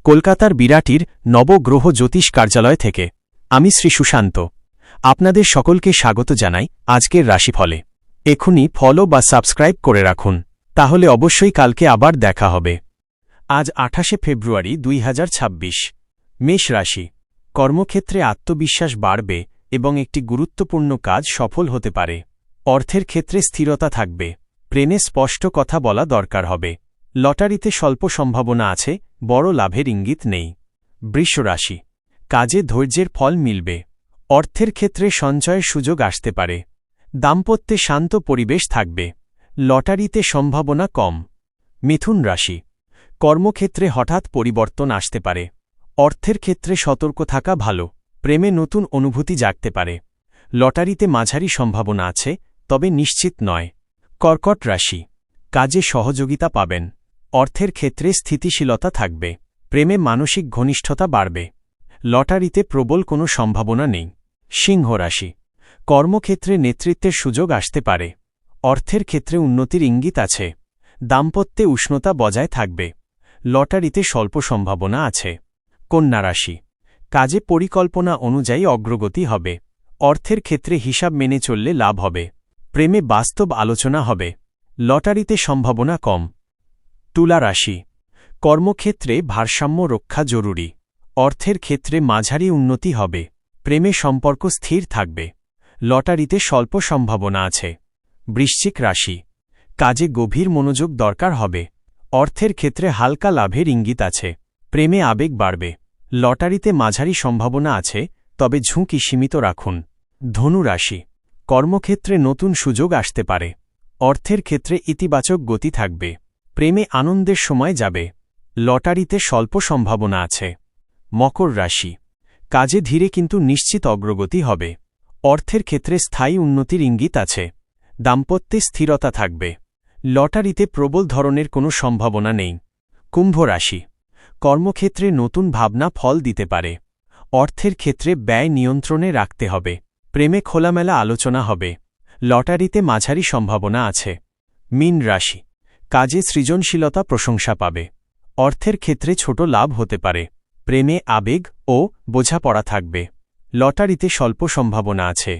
কলকাতার বিরাটির নবগ্রহ জ্যোতিষ কার্যালয় থেকে আমি শ্রী সুশান্ত আপনাদের সকলকে স্বাগত জানাই আজকের রাশিফলে। এখুনি ফলো বা সাবস্ক্রাইব করে রাখুন, তাহলে অবশ্যই কালকে আবার দেখা হবে। আজ 28 ফেব্রুয়ারি 2026। মেষ রাশি। কর্মক্ষেত্রে আত্মবিশ্বাস বাড়বে এবং একটি গুরুত্বপূর্ণ কাজ সফল হতে পারে। অর্থের ক্ষেত্রে স্থিরতা থাকবে। প্রেমে স্পষ্ট কথা বলা দরকার হবে। লটারিতে স্বল্প সম্ভাবনা আছে, বড় লাভের ইঙ্গিত নেই। বৃষ রাশি। কাজে ধৈর্যের ফল মিলবে। অর্থের ক্ষেত্রে সঞ্চয়ের সুযোগ আসতে পারে। দাম্পত্যে শান্ত পরিবেশ থাকবে। লটারিতে সম্ভাবনা কম। মিথুন রাশি। কর্মক্ষেত্রে হঠাৎ পরিবর্তন আসতে পারে। অর্থের ক্ষেত্রে সতর্ক থাকা ভালো। প্রেমে নতুন অনুভূতি জাগতে পারে। লটারিতে মাঝারি সম্ভাবনা আছে, তবে নিশ্চিত নয়। কর্কট রাশি। কাজে সহযোগিতা পাবেন। অর্থের ক্ষেত্রে স্থিতিশীলতা থাকবে। প্রেমে মানসিক ঘনিষ্ঠতা বাড়বে। লটারিতে প্রবল কোনো সম্ভাবনা নেই। সিংহ রাশি। কর্মক্ষেত্রে নেতৃত্বের সুযোগ আসতে পারে। অর্থের ক্ষেত্রে উন্নতির ইঙ্গিত আছে। দাম্পত্যে উষ্ণতা বজায় থাকবে। লটারিতে স্বল্প সম্ভাবনা আছে। কন্যা রাশি। কাজে পরিকল্পনা অনুযায়ী অগ্রগতি হবে। অর্থের ক্ষেত্রে হিসাব মেনে চললে লাভ হবে। প্রেমে বাস্তব আলোচনা হবে। লটারিতে সম্ভাবনা কম। তুলা রাশি। কর্মক্ষেত্রে ভারসাম্য রক্ষা জরুরি। অর্থের ক্ষেত্রে মাঝারি উন্নতি হবে। প্রেমে সম্পর্ক স্থির থাকবে। লটারিতে স্বল্প সম্ভাবনা আছে। বৃশ্চিক রাশি। কাজে গভীর মনোযোগ দরকার হবে। অর্থের ক্ষেত্রে হালকা লাভের ইঙ্গিত আছে। প্রেমে আবেগ বাড়বে। লটারিতে মাঝারি সম্ভাবনা আছে, তবে ঝুঁকি সীমিত রাখুন। ধনু রাশি। কর্মক্ষেত্রে নতুন সুযোগ আসতে পারে। অর্থের ক্ষেত্রে ইতিবাচক গতি থাকবে। প্রেমে আনন্দের সময় যাবে। লটারিতে স্বল্প সম্ভাবনা আছে। মকর রাশি। কাজে ধীরে কিন্তু নিশ্চিত অগ্রগতি হবে। অর্থের ক্ষেত্রে স্থায়ী উন্নতির ইঙ্গিত আছে। দাম্পত্যে স্থিরতা থাকবে। লটারিতে প্রবল ধরনের কোনো সম্ভাবনা নেই। কুম্ভ রাশি। কর্মক্ষেত্রে নতুন ভাবনা ফল দিতে পারে। অর্থের ক্ষেত্রে ব্যয় নিয়ন্ত্রণে রাখতে হবে। প্রেমে খোলামেলা আলোচনা হবে। লটারিতে মাঝারি সম্ভাবনা আছে। মীন রাশি। কাজে সৃজনশীলতা প্রশংসা পাবে। অর্থের ক্ষেত্রে ছোট লাভ হতে পারে। প্রেমে আবেগ ও বোঝাপড়া থাকবে। লটারিতে স্বল্প সম্ভাবনা আছে।